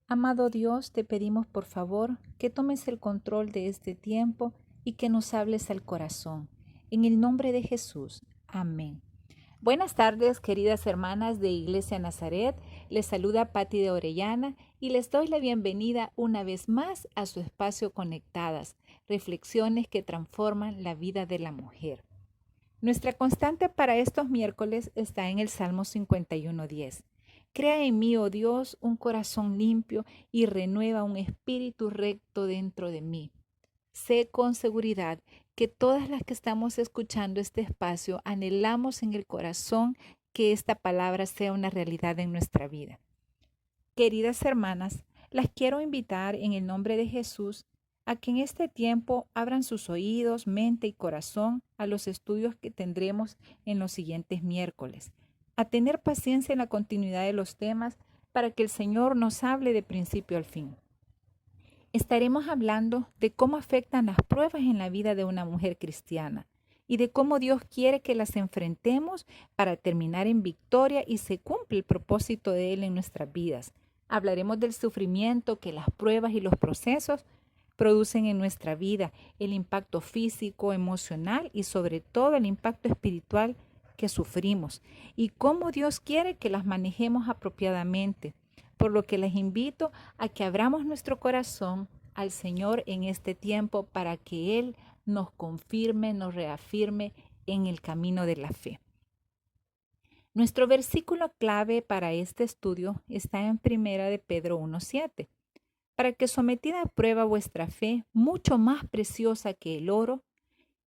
Amado Dios, te pedimos por favor que tomes el control de este tiempo y que nos hables al corazón. En el nombre de Jesús. Amén. Buenas tardes, queridas hermanas de Iglesia Nazaret. Les saluda Patti de Orellana y les doy la bienvenida una vez más a su espacio Conectadas, reflexiones que transforman la vida de la mujer. Nuestra constante para estos miércoles está en el Salmo 51:10. Crea en mí, oh Dios, un corazón limpio y renueva un espíritu recto dentro de mí. Sé con seguridad que todas las que estamos escuchando este espacio anhelamos en el corazón que esta palabra sea una realidad en nuestra vida. Queridas hermanas, las quiero invitar en el nombre de Jesús a que en este tiempo abran sus oídos, mente y corazón a los estudios que tendremos en los siguientes miércoles, a tener paciencia en la continuidad de los temas para que el Señor nos hable de principio al fin. Estaremos hablando de cómo afectan las pruebas en la vida de una mujer cristiana y de cómo Dios quiere que las enfrentemos para terminar en victoria y se cumple el propósito de Él en nuestras vidas. Hablaremos del sufrimiento que las pruebas y los procesos producen en nuestra vida, el impacto físico, emocional y sobre todo el impacto espiritual que sufrimos y cómo Dios quiere que las manejemos apropiadamente. Por lo que les invito a que abramos nuestro corazón al Señor en este tiempo para que Él nos confirme, nos reafirme en el camino de la fe. Nuestro versículo clave para este estudio está en Primera de Pedro 1:7. Para que sometida a prueba vuestra fe, mucho más preciosa que el oro,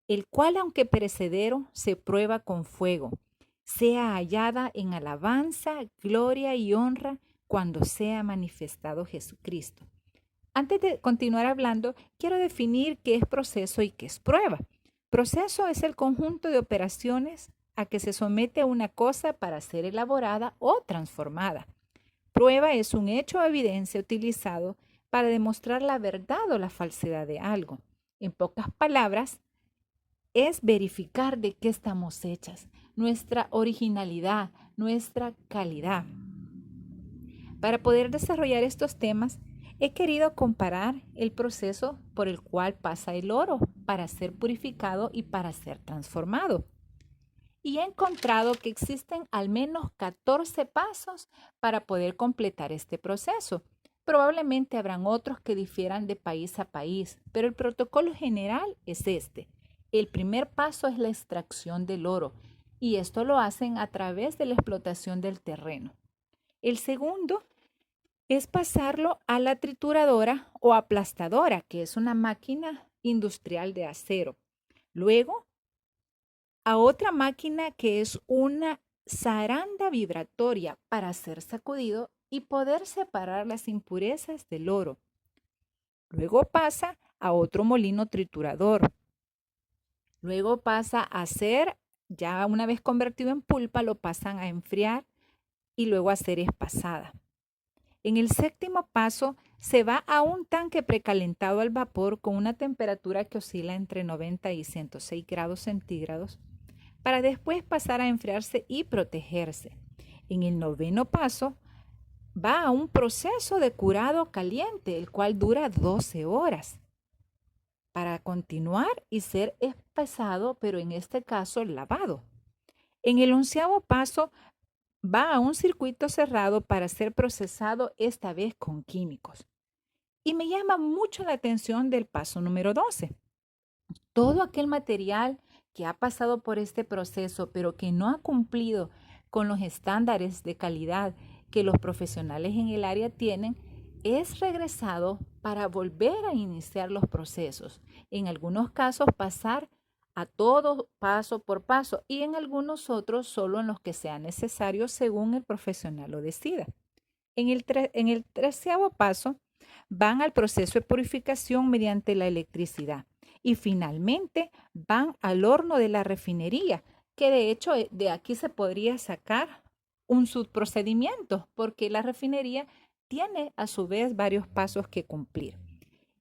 el cual aunque perecedero, se prueba con fuego, sea hallada en alabanza, gloria y honra cuando sea manifestado Jesucristo. Antes de continuar hablando, quiero definir qué es proceso y qué es prueba. Proceso es el conjunto de operaciones a que se somete una cosa para ser elaborada o transformada. Prueba es un hecho o evidencia utilizado para demostrar la verdad o la falsedad de algo. En pocas palabras, es verificar de qué estamos hechas, nuestra originalidad, nuestra calidad. Para poder desarrollar estos temas, he querido comparar el proceso por el cual pasa el oro para ser purificado y para ser transformado. Y he encontrado que existen al menos 14 pasos para poder completar este proceso. Probablemente habrán otros que difieran de país a país, pero el protocolo general es este. El primer paso es la extracción del oro y esto lo hacen a través de la explotación del terreno. El segundo es pasarlo a la trituradora o aplastadora, que es una máquina industrial de acero. Luego, a otra máquina que es una zaranda vibratoria para ser sacudido y poder separar las impurezas del oro. Luego pasa a otro molino triturador. Luego pasa a ser, ya una vez convertido en pulpa, lo pasan a enfriar y luego a ser espasada. En el séptimo paso se va a un tanque precalentado al vapor con una temperatura que oscila entre 90 y 106 grados centígrados para después pasar a enfriarse y protegerse. En el noveno paso va a un proceso de curado caliente, el cual dura 12 horas para continuar y ser espesado, pero en este caso lavado. En el onceavo paso va a un circuito cerrado para ser procesado esta vez con químicos. Y me llama mucho la atención del paso número 12. Todo aquel material que ha pasado por este proceso, pero que no ha cumplido con los estándares de calidad que los profesionales en el área tienen, es regresado para volver a iniciar los procesos. En algunos casos pasar a todo paso por paso y en algunos otros solo en los que sea necesario según el profesional lo decida. En el treceavo paso van al proceso de purificación mediante la electricidad y finalmente van al horno de la refinería, que de hecho de aquí se podría sacar un subprocedimiento porque la refinería tiene a su vez varios pasos que cumplir.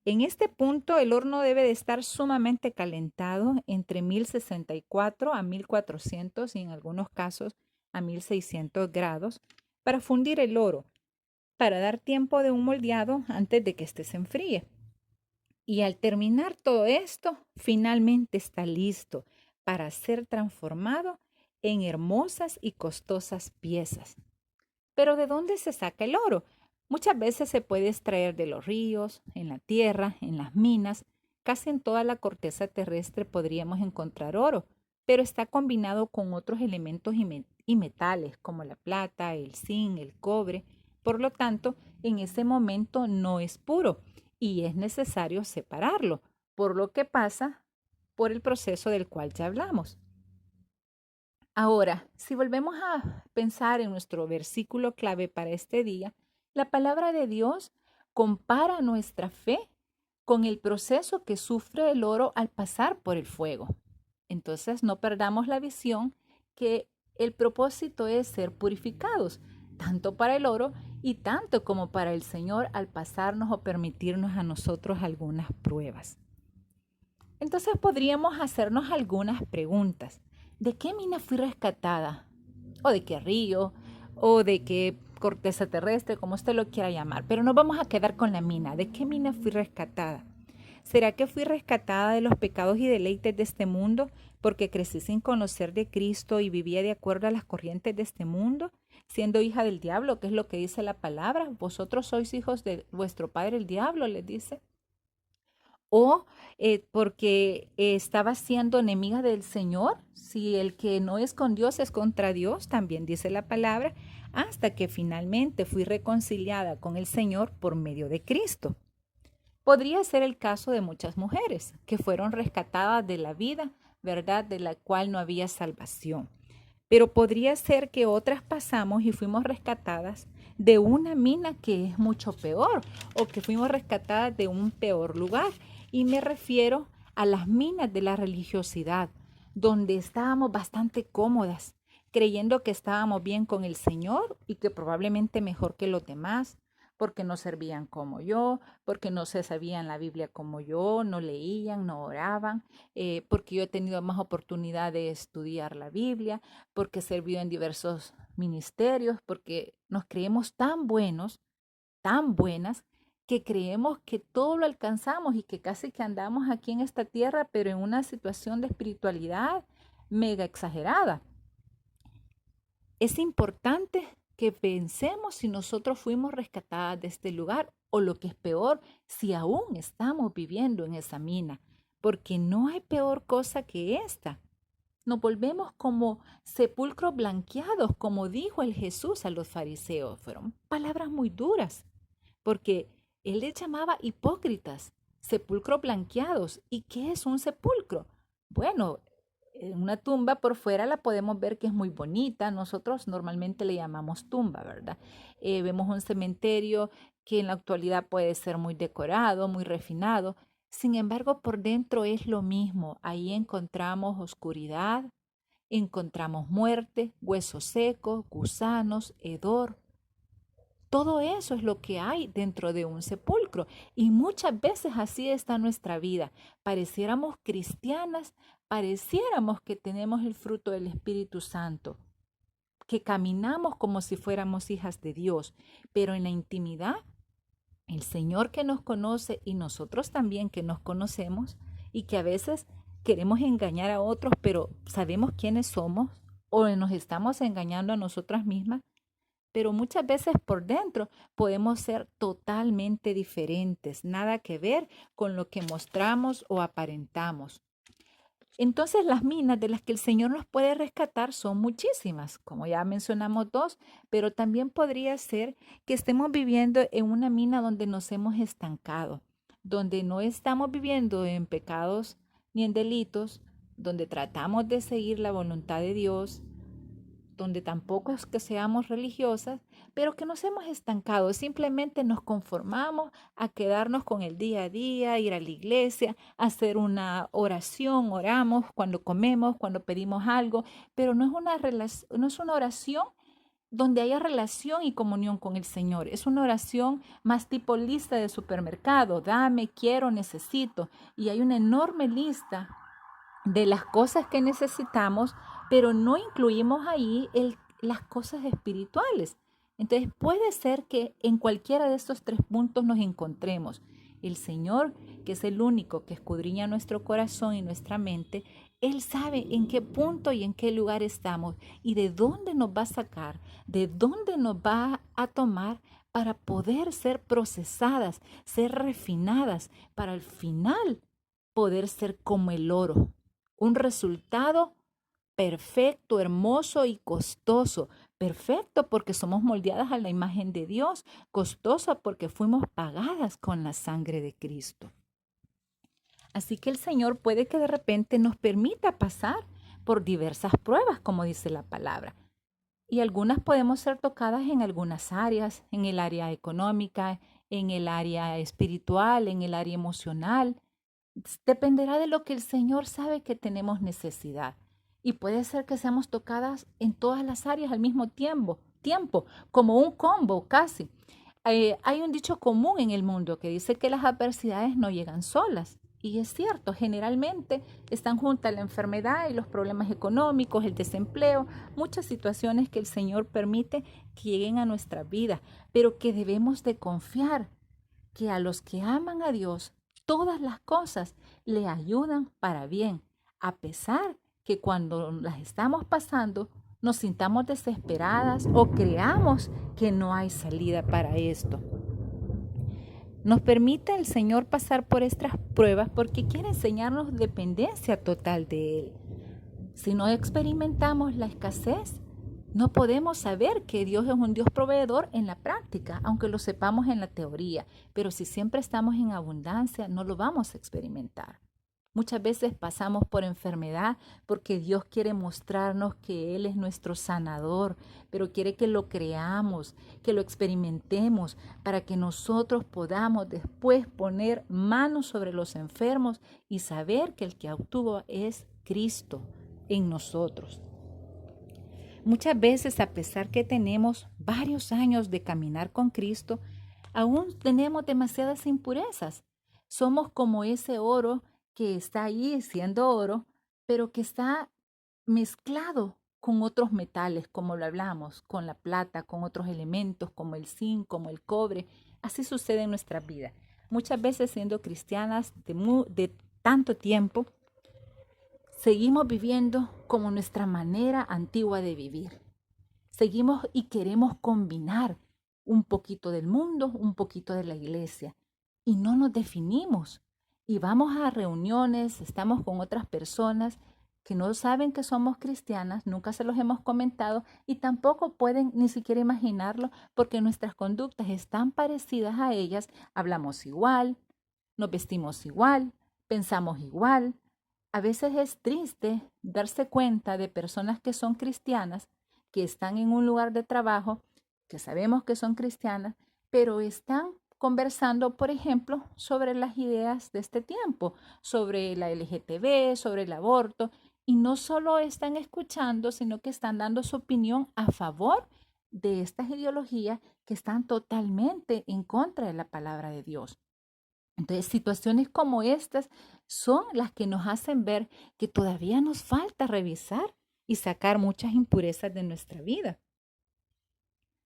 En este punto el horno debe de estar sumamente calentado entre 1064 a 1400 y en algunos casos a 1600 grados para fundir el oro. para dar tiempo de un moldeado antes de que éste se enfríe. Y al terminar todo esto, finalmente está listo para ser transformado en hermosas y costosas piezas. Pero ¿de dónde se saca el oro? Muchas veces se puede extraer de los ríos, en la tierra, en las minas. Casi en toda la corteza terrestre podríamos encontrar oro, pero está combinado con otros elementos y metales como la plata, el zinc, el cobre. Por lo tanto, en ese momento no es puro y es necesario separarlo, por lo que pasa por el proceso del cual ya hablamos. Ahora, si volvemos a pensar en nuestro versículo clave para este día, la palabra de Dios compara nuestra fe con el proceso que sufre el oro al pasar por el fuego. Entonces, no perdamos la visión que el propósito es ser purificados, tanto para el oro y tanto como para el Señor al pasarnos o permitirnos a nosotros algunas pruebas. Entonces podríamos hacernos algunas preguntas. ¿De qué mina fui rescatada? ¿O de qué río? ¿O de qué corteza terrestre? Como usted lo quiera llamar. Pero nos vamos a quedar con la mina. ¿De qué mina fui rescatada? ¿Será que fui rescatada de los pecados y deleites de este mundo porque crecí sin conocer de Cristo y vivía de acuerdo a las corrientes de este mundo, siendo hija del diablo, que es lo que dice la palabra? Vosotros sois hijos de vuestro padre el diablo, les dice. O porque estaba siendo enemiga del Señor, si el que no es con Dios es contra Dios, también dice la palabra, hasta que finalmente fui reconciliada con el Señor por medio de Cristo. Podría ser el caso de muchas mujeres que fueron rescatadas de la vida, ¿verdad?, de la cual no había salvación. Pero podría ser que otras pasamos y fuimos rescatadas de una mina que es mucho peor o que fuimos rescatadas de un peor lugar. Y me refiero a las minas de la religiosidad, donde estábamos bastante cómodas, creyendo que estábamos bien con el Señor y que probablemente mejor que los demás, porque no servían como yo, porque no se sabían la Biblia como yo, no leían, no oraban, porque yo he tenido más oportunidad de estudiar la Biblia, porque he servido en diversos ministerios, porque nos creemos tan buenos, tan buenas, que creemos que todo lo alcanzamos y que casi que andamos aquí en esta tierra, pero en una situación de espiritualidad mega exagerada. Es importante que pensemos si nosotros fuimos rescatadas de este lugar o lo que es peor, si aún estamos viviendo en esa mina, porque no hay peor cosa que esta. Nos volvemos como sepulcros blanqueados, como dijo el Jesús a los fariseos. Fueron palabras muy duras, porque él les llamaba hipócritas, sepulcros blanqueados. ¿Y qué es un sepulcro? Bueno, una tumba por fuera la podemos ver que es muy bonita. Nosotros normalmente le llamamos tumba, ¿verdad? Vemos un cementerio que en la actualidad puede ser muy decorado, muy refinado. Sin embargo, por dentro es lo mismo. Ahí encontramos oscuridad, encontramos muerte, huesos secos, gusanos, hedor. Todo eso es lo que hay dentro de un sepulcro y muchas veces así está nuestra vida. Pareciéramos cristianas, pareciéramos que tenemos el fruto del Espíritu Santo, que caminamos como si fuéramos hijas de Dios, pero en la intimidad, el Señor que nos conoce y nosotros también que nos conocemos y que a veces queremos engañar a otros, pero sabemos quiénes somos o nos estamos engañando a nosotras mismas, pero muchas veces por dentro podemos ser totalmente diferentes, nada que ver con lo que mostramos o aparentamos. Entonces las minas de las que el Señor nos puede rescatar son muchísimas, como ya mencionamos dos, pero también podría ser que estemos viviendo en una mina donde nos hemos estancado, donde no estamos viviendo en pecados ni en delitos, donde tratamos de seguir la voluntad de Dios, donde tampoco es que seamos religiosas, pero que nos hemos estancado. Simplemente nos conformamos a quedarnos con el día a día, ir a la iglesia, hacer una oración, oramos cuando comemos, cuando pedimos algo, pero no es una oración donde haya relación y comunión con el Señor. Es una oración más tipo lista de supermercado, dame, quiero, necesito. Y hay una enorme lista de las cosas que necesitamos, pero no incluimos ahí las cosas espirituales. Entonces puede ser que en cualquiera de estos tres puntos nos encontremos. El Señor, que es el único que escudriña nuestro corazón y nuestra mente, Él sabe en qué punto y en qué lugar estamos y de dónde nos va a sacar, de dónde nos va a tomar para poder ser procesadas, ser refinadas, para al final poder ser como el oro. Un resultado perfecto, hermoso y costoso. Perfecto porque somos moldeadas a la imagen de Dios, costosa porque fuimos pagadas con la sangre de Cristo. Así que el Señor puede que de repente nos permita pasar por diversas pruebas, como dice la palabra. Y algunas podemos ser tocadas en algunas áreas, en el área económica, en el área espiritual, en el área emocional. Dependerá de lo que el Señor sabe que tenemos necesidad. Y puede ser que seamos tocadas en todas las áreas al mismo tiempo, como un combo casi. Hay un dicho común en el mundo que dice que las adversidades no llegan solas. Y es cierto, generalmente están juntas la enfermedad y los problemas económicos, el desempleo, muchas situaciones que el Señor permite que lleguen a nuestra vida, pero que debemos de confiar que a los que aman a Dios, todas las cosas le ayudan para bien, a pesar que cuando las estamos pasando nos sintamos desesperadas o creamos que no hay salida para esto. Nos permite el Señor pasar por estas pruebas porque quiere enseñarnos dependencia total de Él. Si no experimentamos la escasez, no podemos saber que Dios es un Dios proveedor en la práctica, aunque lo sepamos en la teoría. Pero si siempre estamos en abundancia, no lo vamos a experimentar. Muchas veces pasamos por enfermedad porque Dios quiere mostrarnos que Él es nuestro sanador, pero quiere que lo creamos, que lo experimentemos para que nosotros podamos después poner manos sobre los enfermos y saber que el que actúa es Cristo en nosotros. Muchas veces, a pesar que tenemos varios años de caminar con Cristo, aún tenemos demasiadas impurezas. Somos como ese oro que está ahí siendo oro, pero que está mezclado con otros metales, como lo hablamos, con la plata, con otros elementos como el zinc, como el cobre. Así sucede en nuestra vida. Muchas veces siendo cristianas de tanto tiempo, seguimos viviendo como nuestra manera antigua de vivir. Seguimos y queremos combinar un poquito del mundo, un poquito de la iglesia. Y no nos definimos. Y vamos a reuniones, estamos con otras personas que no saben que somos cristianas, nunca se los hemos comentado y tampoco pueden ni siquiera imaginarlo porque nuestras conductas están parecidas a ellas. Hablamos igual, nos vestimos igual, pensamos igual. A veces es triste darse cuenta de personas que son cristianas, que están en un lugar de trabajo, que sabemos que son cristianas, pero están conversando, por ejemplo, sobre las ideas de este tiempo, sobre la LGTB, sobre el aborto, y no solo están escuchando, sino que están dando su opinión a favor de estas ideologías que están totalmente en contra de la palabra de Dios. Entonces, situaciones como estas son las que nos hacen ver que todavía nos falta revisar y sacar muchas impurezas de nuestra vida.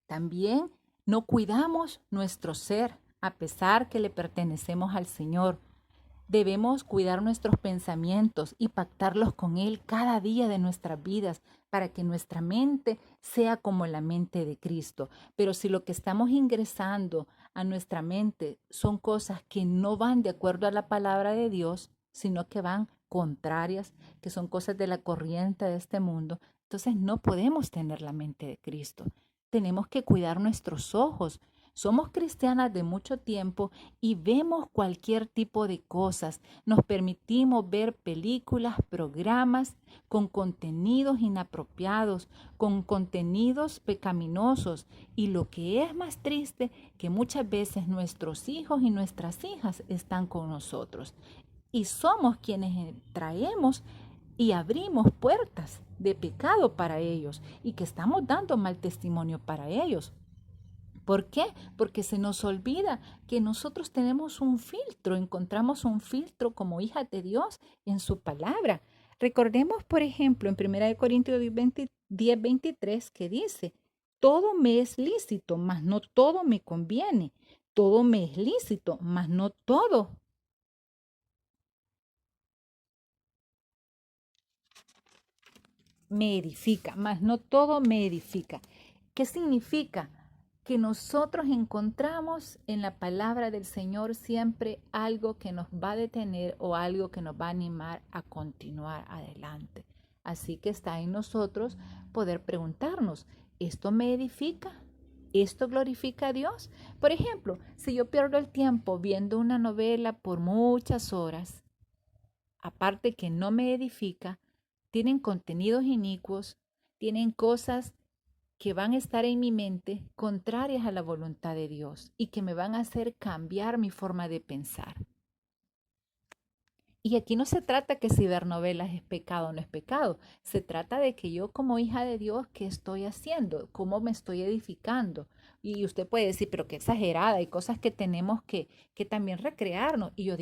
También no cuidamos nuestro ser a pesar que le pertenecemos al Señor. Debemos cuidar nuestros pensamientos y pactarlos con Él cada día de nuestras vidas para que nuestra mente sea como la mente de Cristo. Pero si lo que estamos ingresando a nuestra mente son cosas que no van de acuerdo a la palabra de Dios, sino que van contrarias, que son cosas de la corriente de este mundo, entonces no podemos tener la mente de Cristo. Tenemos que cuidar nuestros ojos. Somos cristianas de mucho tiempo y vemos cualquier tipo de cosas. Nos permitimos ver películas, programas con contenidos inapropiados, con contenidos pecaminosos. Y lo que es más triste, que muchas veces nuestros hijos y nuestras hijas están con nosotros. Y somos quienes traemos y abrimos puertas de pecado para ellos y que estamos dando mal testimonio para ellos. ¿Por qué? Porque se nos olvida que nosotros tenemos un filtro, encontramos un filtro como hijas de Dios en su palabra. Recordemos, por ejemplo, en 1 Corintios 10:23 que dice, todo me es lícito, mas no todo me conviene. Todo me es lícito, mas no todo me edifica, mas no todo me edifica. ¿Qué significa? Que nosotros encontramos en la palabra del Señor siempre algo que nos va a detener o algo que nos va a animar a continuar adelante. Así que está en nosotros poder preguntarnos, ¿esto me edifica? ¿Esto glorifica a Dios? Por ejemplo, si yo pierdo el tiempo viendo una novela por muchas horas, aparte que no me edifica, tienen contenidos inicuos, tienen cosas que van a estar en mi mente contrarias a la voluntad de Dios y que me van a hacer cambiar mi forma de pensar. Y aquí no se trata que si ver novelas es pecado o no es pecado. Se trata de que yo como hija de Dios, ¿qué estoy haciendo? ¿Cómo me estoy edificando? Y usted puede decir, pero qué exagerada, hay cosas que tenemos que también recrearnos. Y yo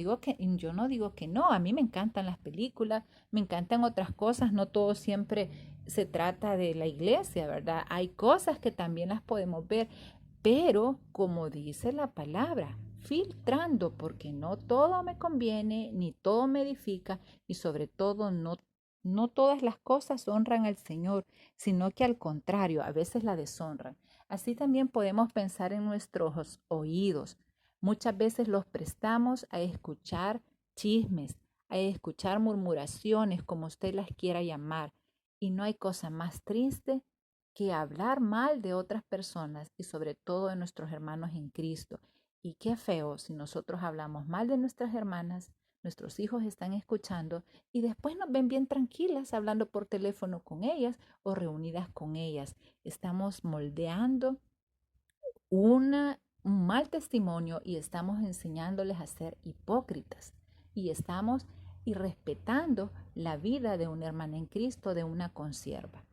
no digo que no, a mí me encantan las películas, me encantan otras cosas, no todo siempre se trata de la iglesia, ¿verdad? Hay cosas que también las podemos ver, pero como dice la palabra, filtrando, porque no todo me conviene, ni todo me edifica, y sobre todo no todas las cosas honran al Señor, sino que al contrario, a veces la deshonran. Así también podemos pensar en nuestros oídos. Muchas veces los prestamos a escuchar chismes, a escuchar murmuraciones, como usted las quiera llamar, y no hay cosa más triste que hablar mal de otras personas y sobre todo de nuestros hermanos en Cristo. Y qué feo si nosotros hablamos mal de nuestras hermanas, nuestros hijos están escuchando y después nos ven bien tranquilas hablando por teléfono con ellas o reunidas con ellas. Estamos moldeando un mal testimonio y estamos enseñándoles a ser hipócritas y estamos irrespetando la vida de una hermana en Cristo, de una consierva.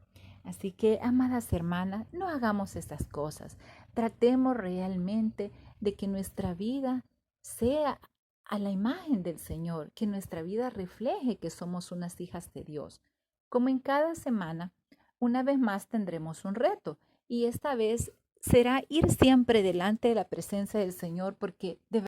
Así que, amadas hermanas, no hagamos estas cosas. Tratemos realmente de que nuestra vida sea a la imagen del Señor, que nuestra vida refleje que somos unas hijas de Dios. Como en cada semana, una vez más tendremos un reto y esta vez será ir siempre delante de la presencia del Señor porque de